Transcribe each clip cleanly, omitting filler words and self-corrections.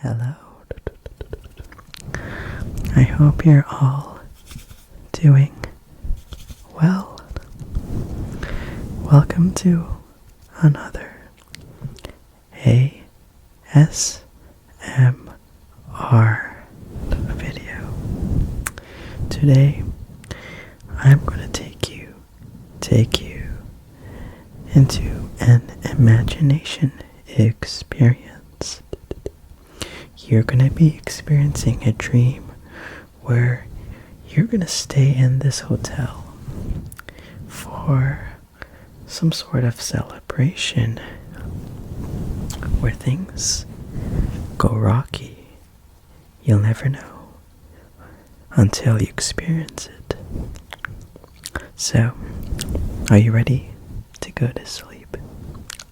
Hello. I hope you're all doing well. Welcome to another ASMR video. Today, I'm going to take you into an imagination experience. You're going to be experiencing a dream where you're going to stay in this hotel for some sort of celebration where things go rocky. You'll never know until you experience it. So, are you ready to go to sleep?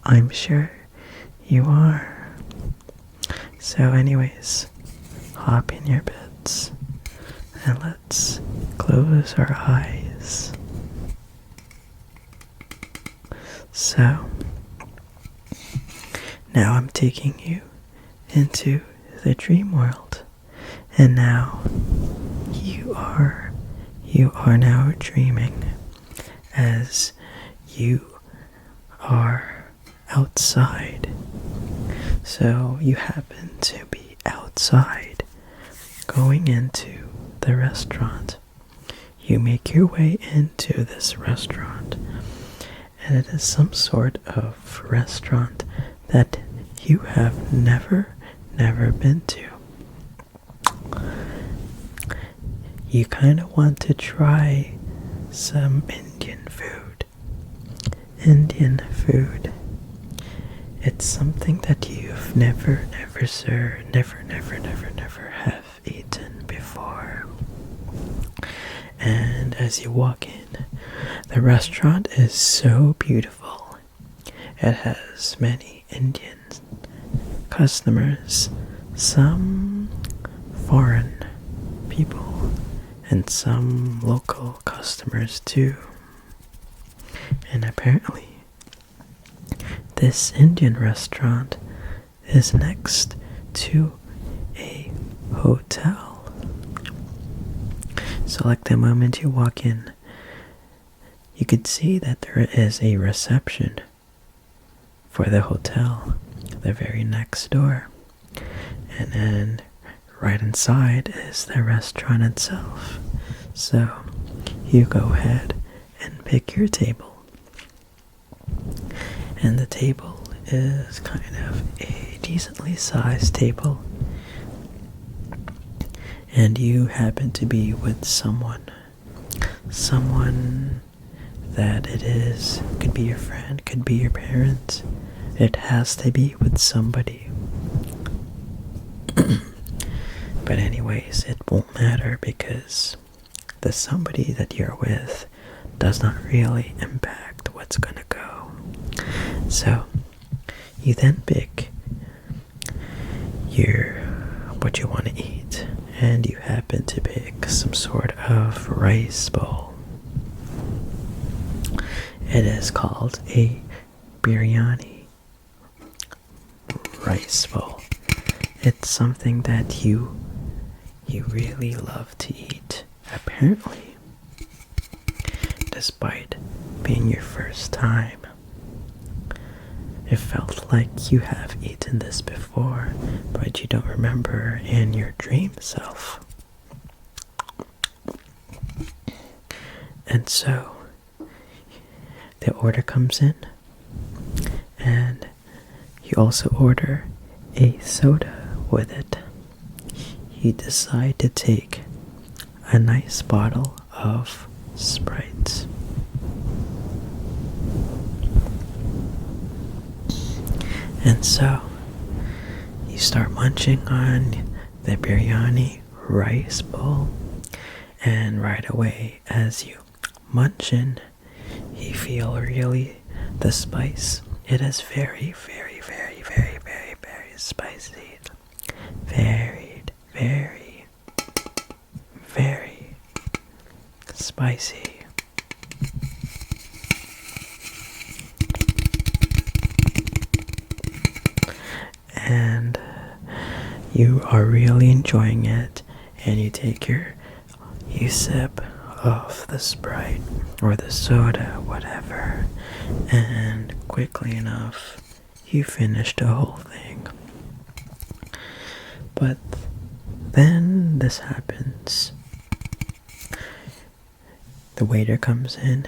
I'm sure you are. So anyways, hop in your beds and let's close our eyes. So, now I'm taking you into the dream world, and now you are now dreaming as you are outside. So you happen to be outside going into the restaurant. You make your way into this restaurant, and it is some sort of restaurant that you have never been to. You kind of want to try some Indian food. It's something that you've never have eaten before. And as you walk in, the restaurant is so beautiful. It has many Indian customers, some foreign people, and some local customers too. And apparently, this Indian restaurant is next to a hotel. So like the moment you walk in, you could see that there is a reception for the hotel, the very next door. And then right inside is the restaurant itself. So you go ahead and pick your table. And the table is kind of a decently sized table. And you happen to be with someone that could be your friend, could be your parents. It has to be with somebody. But anyways, it won't matter because the somebody that you're with does not really impact what's gonna go. So, you then pick what you want to eat, and you happen to pick some sort of rice bowl. It is called a biryani rice bowl. It's something that you really love to eat, apparently, despite being your first time. It felt like you have eaten this before, but you don't remember in your dream self. And so, the order comes in, and you also order a soda with it. You decide to take a nice bottle of Sprite. And so, you start munching on the biryani rice bowl, and right away as you munch in, you feel really the spice. It is very spicy. Very spicy. And you are really enjoying it, and you sip of the Sprite or the soda, whatever, and quickly enough, you finish the whole thing. But then this happens. The waiter comes in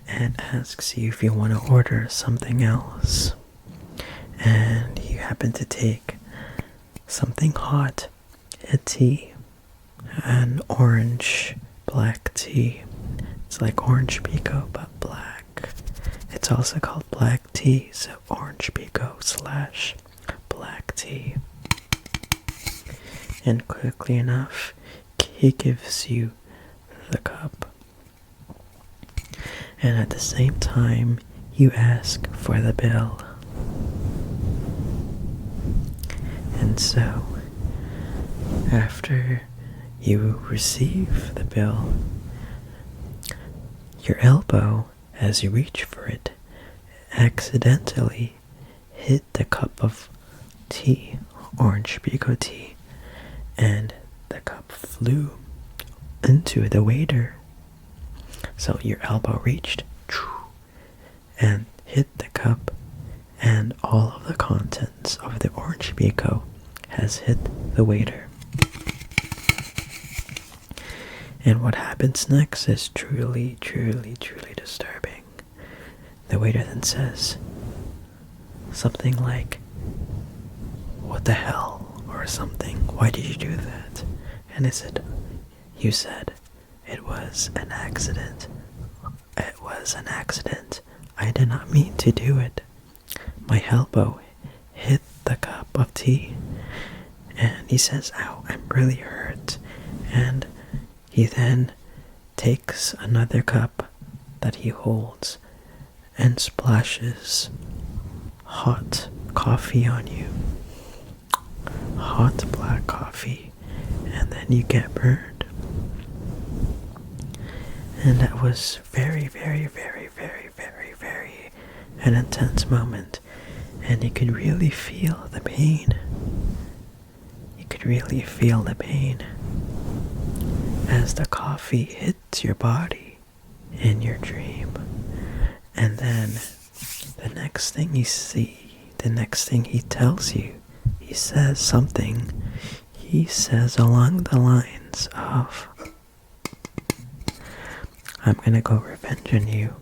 and asks you if you want to order something else. And you happen to take something hot, a tea, an orange black tea. It's like orange pico but black. It's also called black tea, so orange pico / black tea. And quickly enough, he gives you the cup. And at the same time, you ask for the bill. And so, after you receive the bill, your elbow, as you reach for it, accidentally hit the cup of tea, orange pico tea, and the cup flew into the waiter. So your elbow reached and hit the cup, and all of the contents of the orange pico has hit the waiter. And what happens next is truly, truly, truly disturbing. The waiter then says something like, "What the hell?" or something. "Why did you do that?" And I said, "You said it was an accident. It was an accident. I did not mean to do it. My elbow hit the cup of tea." And he says, "Ow, I'm really hurt." And he then takes another cup that he holds and splashes hot coffee on you. Hot black coffee. And then you get burned. And that was very, very, very, very, very, very an intense moment. And you could really feel the pain. You could really feel the pain as the coffee hits your body in your dream. And then the next thing you see, the next thing he tells you, he says something. He says along the lines of, "I'm gonna go revenge on you.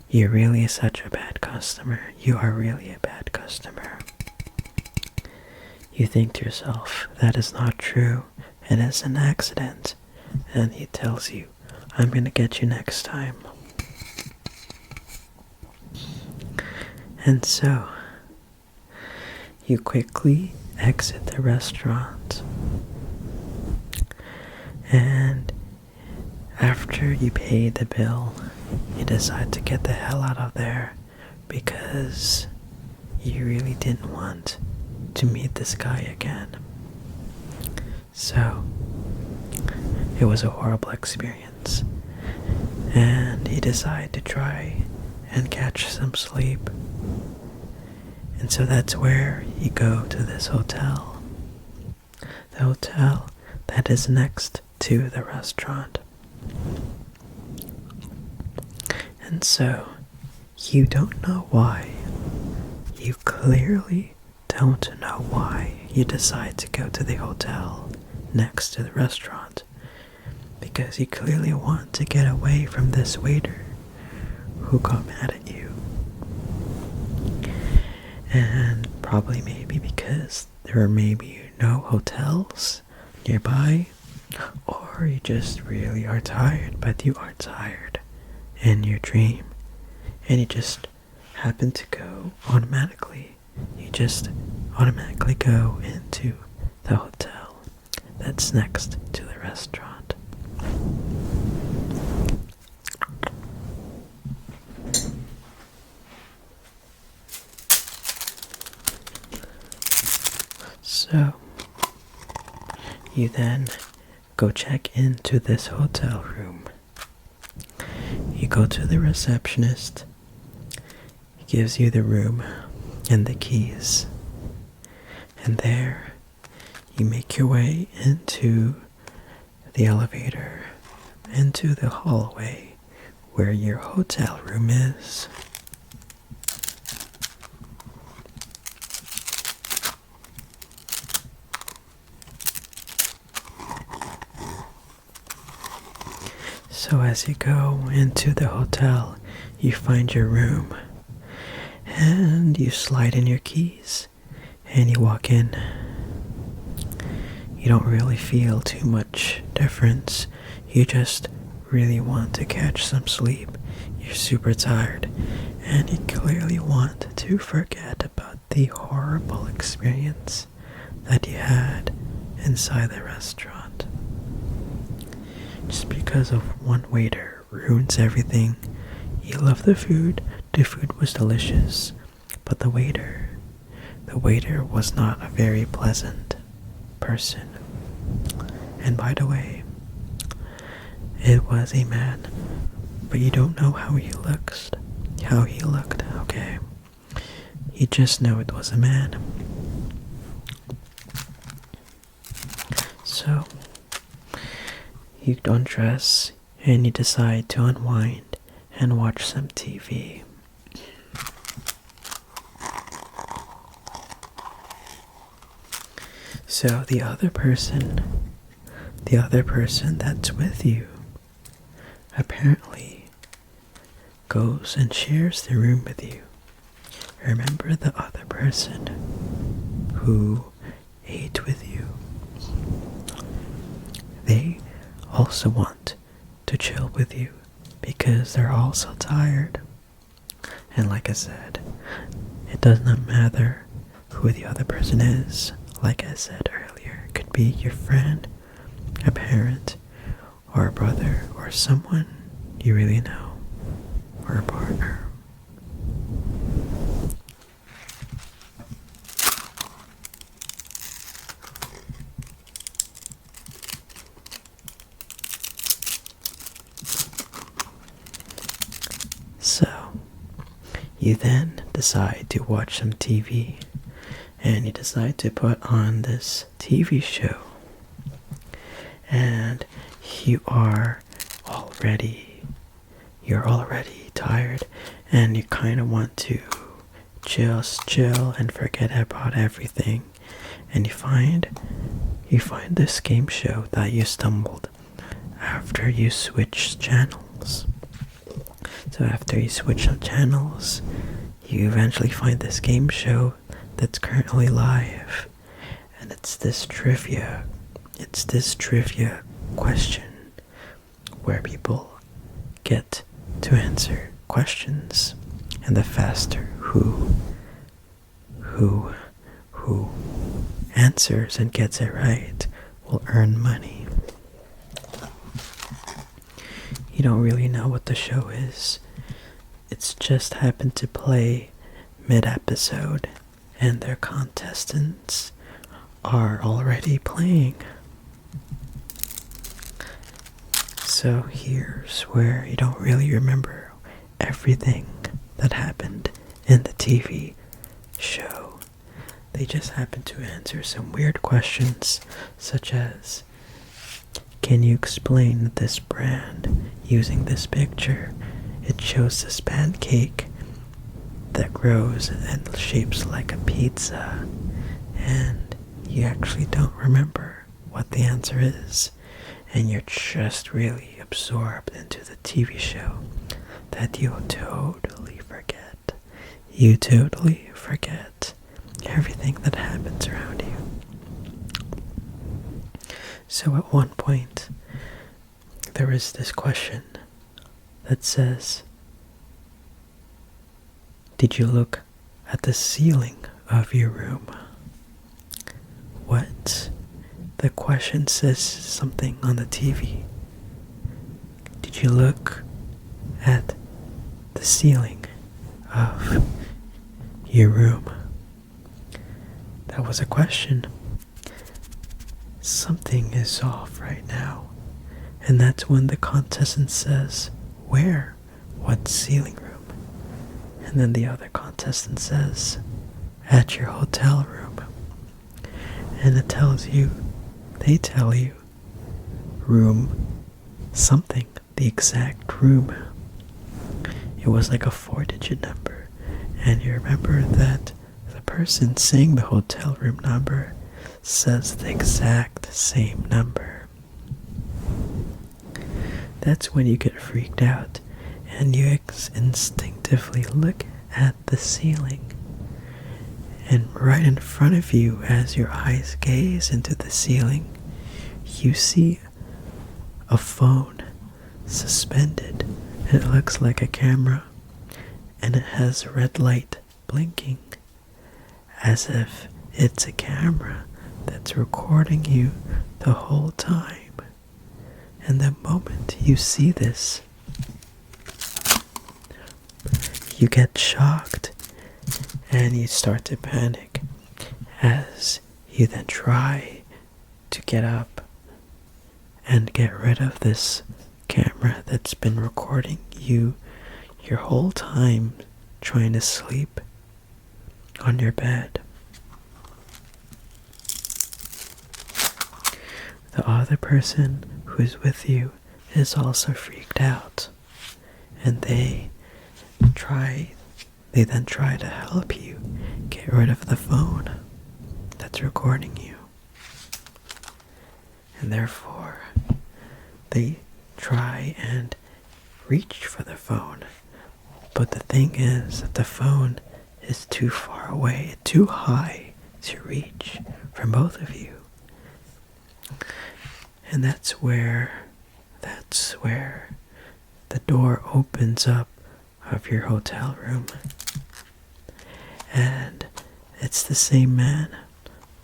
You're really such a bad customer. You are really a bad customer." You think to yourself, that is not true. It is an accident. And he tells you, "I'm gonna get you next time." And so, you quickly exit the restaurant. And after you pay the bill, you decide to get the hell out of there because you really didn't want to meet this guy again. So, it was a horrible experience. And you decide to try and catch some sleep. And so that's where you go to this hotel. The hotel that is next to the restaurant. And so, you don't know why. You clearly don't know why you decide to go to the hotel next to the restaurant. Because you clearly want to get away from this waiter who got mad at you. And probably maybe because there are maybe no hotels nearby, or you just really are tired, but you are tired in your dream, and you just happen to go automatically. You just automatically go into the hotel that's next to the restaurant. So, you then go check into this hotel room. You go to the receptionist. He gives you the room and the keys. And there You make your way into the elevator, into the hallway where your hotel room is. So as you go into the hotel, you find your room, and you slide in your keys, and you walk in. You don't really feel too much difference. You just really want to catch some sleep. You're super tired, and you clearly want to forget about the horrible experience that you had inside the restaurant. Just because of one waiter ruins everything. You love the food was delicious, but the waiter was not a very pleasant person. And by the way, it was a man, but you don't know how he looked, okay? You just know it was a man. So, you undress and you decide to unwind and watch some TV. So the other person that's with you apparently goes and shares the room with you. Remember the other person who ate with you? They also want to chill with you because they're also tired. And like I said, it does not matter who the other person is. Like I said earlier, it could be your friend, a parent, or a brother, or someone you really know, or a partner. So, you then decide to watch some TV, and you decide to put on this TV show, and you're already tired, and you kind of want to just chill and forget about everything, and you find this game show that you stumbled after you switched channels. So after you switch up channels, you eventually find this game show that's currently live, and it's this trivia question where people get to answer questions, and the faster who answers and gets it right will earn money. You don't really know what the show is. It's just happened to play mid-episode, and their contestants are already playing. So here's where you don't really remember everything that happened in the TV show. They just happen to answer some weird questions, such as, can you explain this brand using this picture? It shows this pancake that grows and shapes like a pizza, and you actually don't remember what the answer is, and you're just really absorbed into the TV show that you totally forget. You totally forget everything that happens around you. So at one point, there is this question that says, did you look at the ceiling of your room? What? The question says something on the TV. Did you look at the ceiling of your room? That was a question. Something is off right now. And that's when the contestant says, where? What ceiling room? And then the other contestant says, at your hotel room. and they tell you, room something, the exact room. It was like a 4-digit number, and you remember that the person saying the hotel room number says the exact same number. That's when you get freaked out, and you instinctively look at the ceiling. And right in front of you, as your eyes gaze into the ceiling, you see a phone suspended. It looks like a camera, and it has a red light blinking, as if it's a camera that's recording you the whole time. And the moment you see this, you get shocked and you start to panic, as you then try to get up and get rid of this camera that's been recording you your whole time trying to sleep on your bed. The other person who is with you is also freaked out, and they then try to help you get rid of the phone that's recording you. And therefore, they try and reach for the phone. But the thing is that the phone is too far away, too high to reach from both of you. And that's where the door opens up of your hotel room. And it's the same man,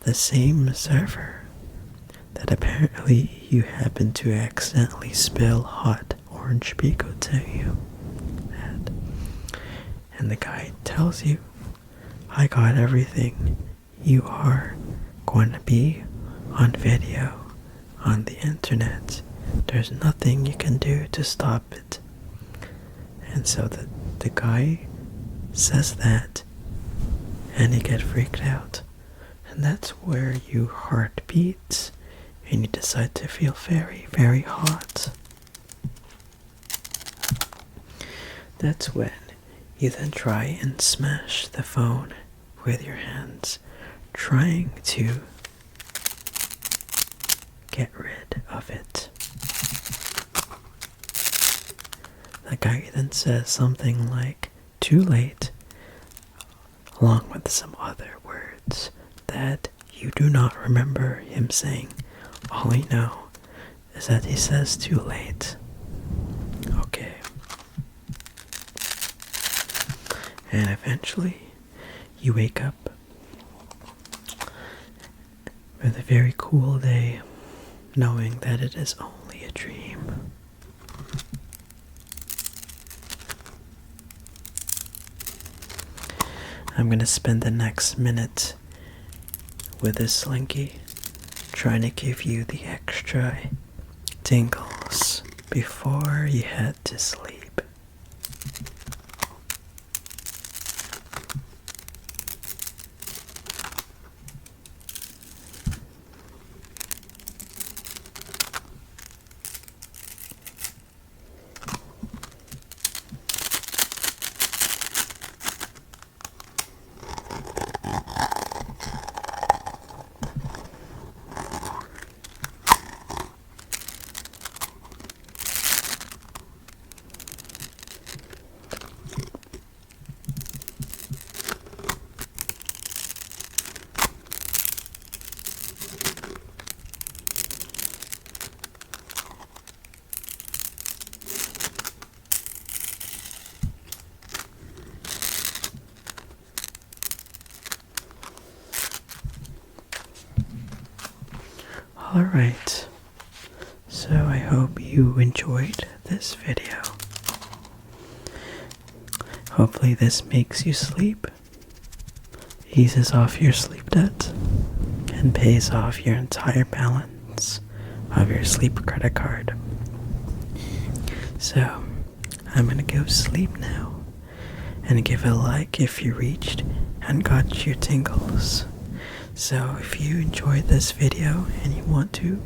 the same server, that apparently you happen to accidentally spill hot orange pico to you. And the guy tells you, I got everything. You are going to be on video, on the internet. There's nothing you can do to stop it. And so the guy says that, and you get freaked out. And that's where your heart beats, and you decide to feel very, very hot. That's when you then try and smash the phone with your hands, trying to get rid of it. The guy then says something like, too late, along with some other words that you do not remember him saying. All you know is that he says too late. Okay. And eventually, you wake up with a very cool day, knowing that it is only a dream. I'm going to spend the next minute with this slinky, trying to give you the extra tingles before you head to sleep. Alright, so I hope you enjoyed this video. Hopefully this makes you sleep, eases off your sleep debt, and pays off your entire balance of your sleep credit card. So, I'm gonna go sleep now, and give a like if you reached and got your tingles. So if you enjoyed this video and you want to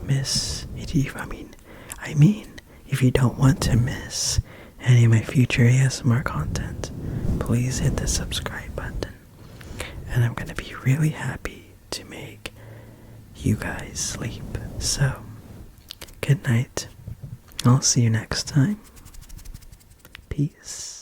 if you don't want to miss any of my future ASMR content, please hit the subscribe button. And I'm going to be really happy to make you guys sleep. So, good night. I'll see you next time. Peace.